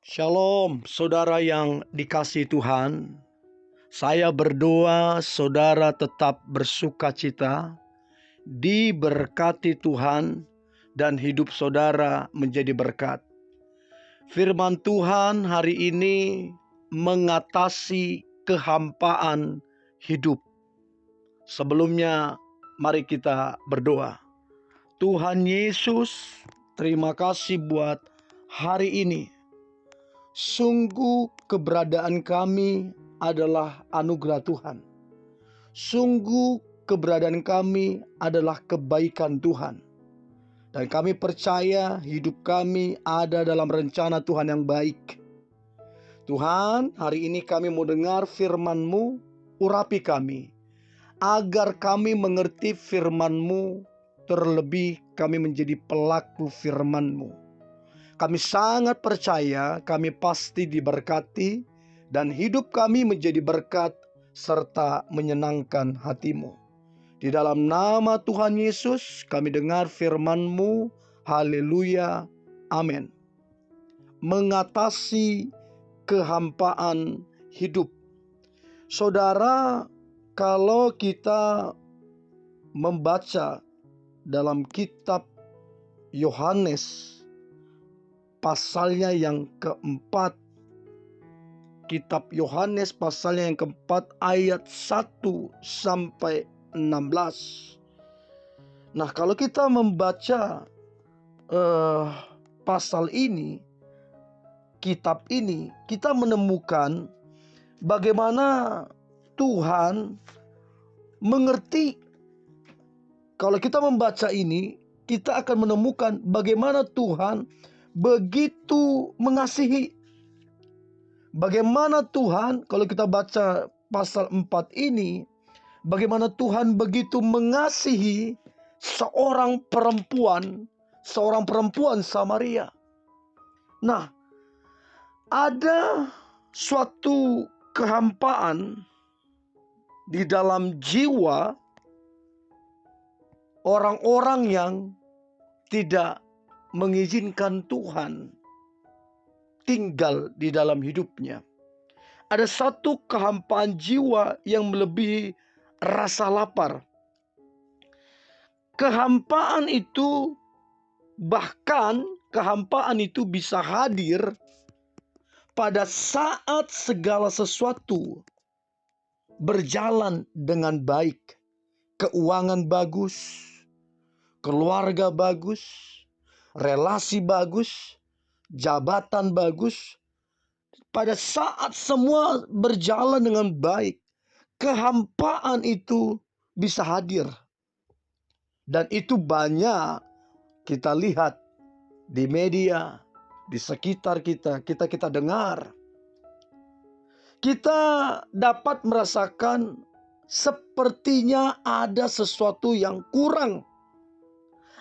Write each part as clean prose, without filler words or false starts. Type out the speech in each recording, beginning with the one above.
Shalom, saudara yang dikasihi Tuhan. Saya berdoa saudara tetap bersuka cita, diberkati Tuhan, dan hidup saudara menjadi berkat. Firman Tuhan hari ini mengatasi kehampaan hidup. Sebelumnya, mari kita berdoa. Tuhan Yesus, terima kasih buat hari ini. Sungguh keberadaan kami adalah anugerah Tuhan. Sungguh keberadaan kami adalah kebaikan Tuhan. Dan kami percaya hidup kami ada dalam rencana Tuhan yang baik. Tuhan, hari ini kami mau dengar firman-Mu, urapi kami. Agar kami mengerti firman-Mu, terlebih kami menjadi pelaku firman-Mu. Kami sangat percaya kami pasti diberkati dan hidup kami menjadi berkat serta menyenangkan hati-Mu. Di dalam nama Tuhan Yesus kami dengar firman-Mu. Haleluya. Amin. Mengatasi kehampaan hidup. Saudara, kalau kita membaca dalam kitab Yohanes pasalnya yang keempat, kitab Yohanes pasalnya yang keempat ayat 1 sampai 16. Nah, kalau kita membaca pasal ini, kitab ini, kita menemukan bagaimana Tuhan mengerti. Kalau kita membaca ini, kita akan menemukan bagaimana Tuhan begitu mengasihi. Bagaimana Tuhan, kalau kita baca pasal 4 ini, bagaimana Tuhan begitu mengasihi seorang perempuan Samaria. Nah, ada suatu kehampaan di dalam jiwa orang-orang yang tidak mengizinkan Tuhan tinggal di dalam hidupnya. Ada satu kehampaan jiwa yang melebihi rasa lapar. Kehampaan itu bisa hadir pada saat segala sesuatu berjalan dengan baik. Keuangan bagus, keluarga bagus, relasi bagus, jabatan bagus. Pada saat semua berjalan dengan baik, kehampaan itu bisa hadir. Dan itu banyak kita lihat di media, di sekitar kita dengar. Kita dapat merasakan sepertinya ada sesuatu yang kurang,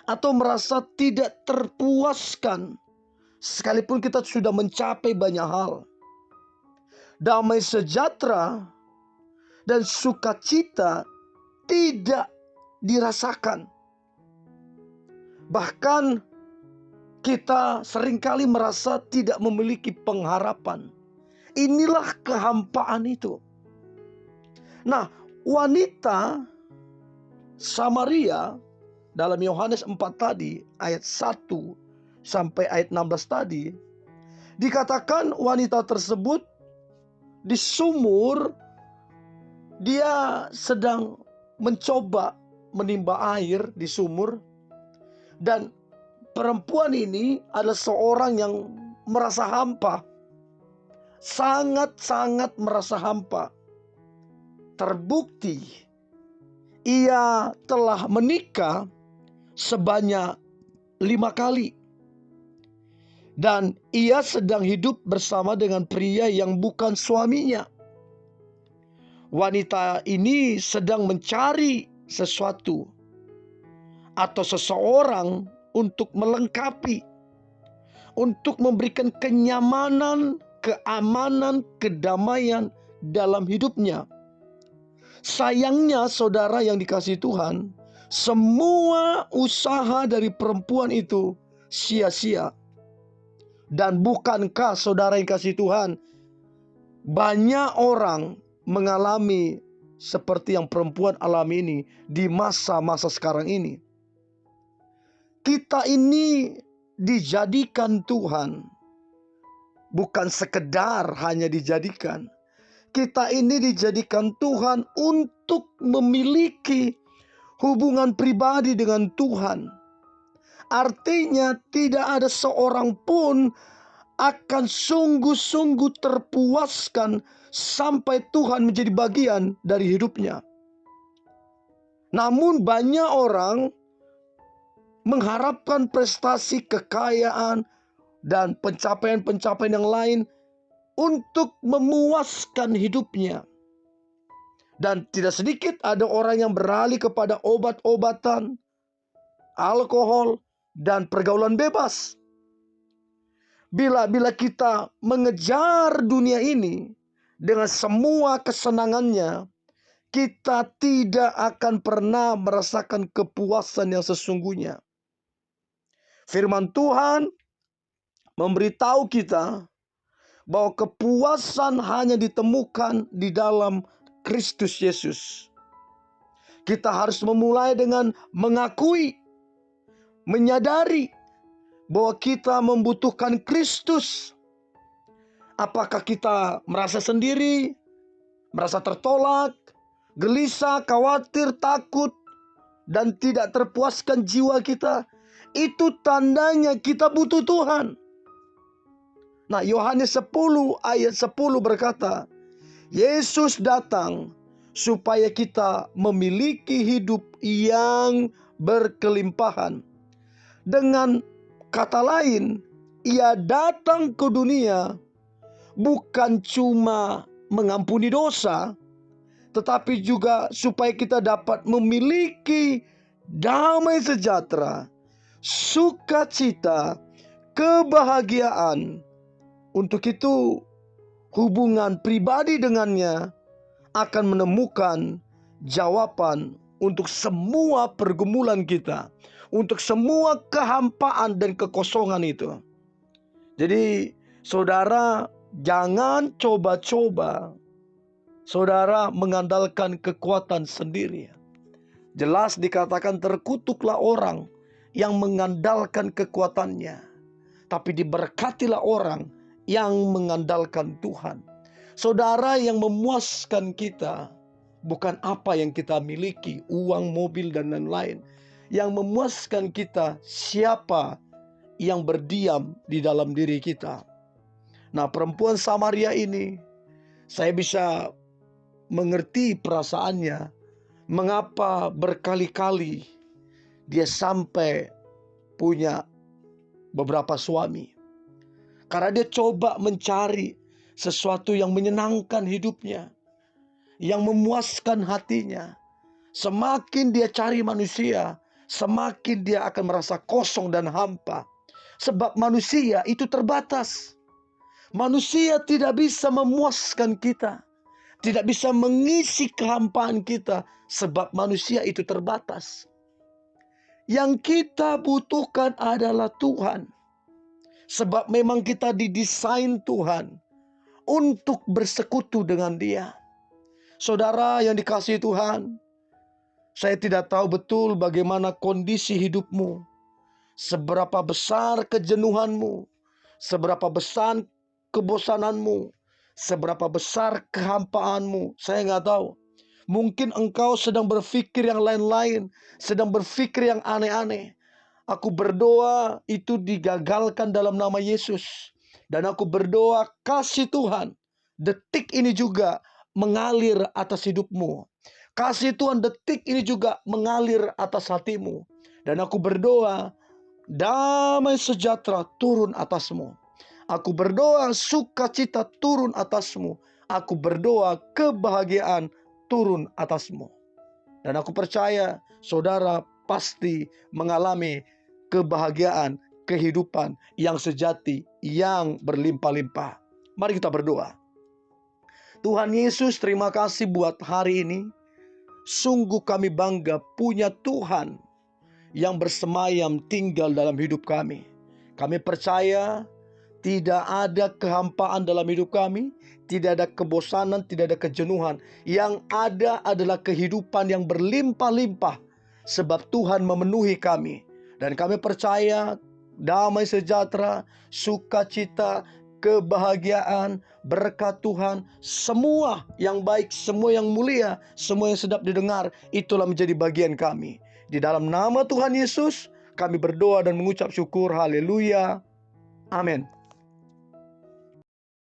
atau merasa tidak terpuaskan sekalipun kita sudah mencapai banyak hal. Damai sejahtera dan sukacita tidak dirasakan. Bahkan kita seringkali merasa tidak memiliki pengharapan. Inilah kehampaan itu. Nah, wanita Samaria dalam Yohanes 4 tadi, ayat 1 sampai ayat 16 tadi, dikatakan wanita tersebut di sumur, dia sedang mencoba menimba air di sumur. Dan perempuan ini adalah seorang yang merasa hampa. Sangat-sangat merasa hampa. Terbukti ia telah menikah sebanyak 5 kali. Dan ia sedang hidup bersama dengan pria yang bukan suaminya. Wanita ini sedang mencari sesuatu atau seseorang untuk melengkapi, untuk memberikan kenyamanan, keamanan, kedamaian dalam hidupnya. Sayangnya saudara yang dikasihi Tuhan, semua usaha dari perempuan itu sia-sia. Dan bukankah saudara yang kasih Tuhan, banyak orang mengalami seperti yang perempuan alami ini di masa-masa sekarang ini. Kita ini dijadikan Tuhan, bukan sekedar hanya dijadikan. Kita ini dijadikan Tuhan untuk memiliki hubungan pribadi dengan Tuhan. Artinya tidak ada seorang pun akan sungguh-sungguh terpuaskan sampai Tuhan menjadi bagian dari hidupnya. Namun banyak orang mengharapkan prestasi, kekayaan, dan pencapaian-pencapaian yang lain untuk memuaskan hidupnya. Dan tidak sedikit ada orang yang beralih kepada obat-obatan, alkohol, dan pergaulan bebas. Bila kita mengejar dunia ini dengan semua kesenangannya, kita tidak akan pernah merasakan kepuasan yang sesungguhnya. Firman Tuhan memberitahu kita bahwa kepuasan hanya ditemukan di dalam Kristus Yesus. Kita harus memulai dengan mengakui, menyadari bahwa kita membutuhkan Kristus. Apakah kita merasa sendiri, merasa tertolak, gelisah, khawatir, takut, dan tidak terpuaskan jiwa kita? Itu tandanya kita butuh Tuhan. Nah, Yohanes 10 ayat 10 berkata, Yesus datang supaya kita memiliki hidup yang berkelimpahan. Dengan kata lain, Ia datang ke dunia bukan cuma mengampuni dosa, tetapi juga supaya kita dapat memiliki damai sejahtera, sukacita, kebahagiaan. Untuk itu, hubungan pribadi dengannya akan menemukan jawaban untuk semua pergumulan kita, untuk semua kehampaan dan kekosongan itu. Jadi, saudara, jangan coba-coba saudara mengandalkan kekuatan sendiri. Jelas dikatakan terkutuklah orang yang mengandalkan kekuatannya, tapi diberkatilah orang yang mengandalkan Tuhan. Saudara, yang memuaskan kita bukan apa yang kita miliki, uang, mobil, dan lain-lain. Yang memuaskan kita siapa yang berdiam di dalam diri kita. Nah, perempuan Samaria ini, saya bisa mengerti perasaannya. Mengapa berkali-kali dia sampai punya beberapa suami. Karena dia coba mencari sesuatu yang menyenangkan hidupnya, yang memuaskan hatinya. Semakin dia cari manusia, semakin dia akan merasa kosong dan hampa. Sebab manusia itu terbatas. Manusia tidak bisa memuaskan kita, tidak bisa mengisi kehampaan kita, sebab manusia itu terbatas. Yang kita butuhkan adalah Tuhan. Sebab memang kita didesain Tuhan untuk bersekutu dengan Dia. Saudara yang dikasihi Tuhan, saya tidak tahu betul bagaimana kondisi hidupmu, seberapa besar kejenuhanmu, seberapa besar kebosananmu, seberapa besar kehampaanmu. Saya nggak tahu. Mungkin engkau sedang berpikir yang lain-lain, sedang berpikir yang aneh-aneh. Aku berdoa itu digagalkan dalam nama Yesus. Dan aku berdoa kasih Tuhan detik ini juga mengalir atas hidupmu. Kasih Tuhan detik ini juga mengalir atas hatimu. Dan aku berdoa damai sejahtera turun atasmu. Aku berdoa sukacita turun atasmu. Aku berdoa kebahagiaan turun atasmu. Dan aku percaya saudara pasti mengalami kebahagiaan, kehidupan yang sejati, yang berlimpah-limpah. Mari kita berdoa. Tuhan Yesus, terima kasih buat hari ini. Sungguh kami bangga punya Tuhan yang bersemayam tinggal dalam hidup kami. Kami percaya Tidak ada kehampaan dalam hidup kami, tidak ada kebosanan, tidak ada kejenuhan. Yang ada adalah kehidupan yang berlimpah-limpah, sebab Tuhan memenuhi kami. Dan kami percaya damai sejahtera, sukacita, kebahagiaan, berkat Tuhan, semua yang baik, semua yang mulia, semua yang sedap didengar, itulah menjadi bagian kami. Di dalam nama Tuhan Yesus, kami berdoa dan mengucap syukur. Haleluya. Amin.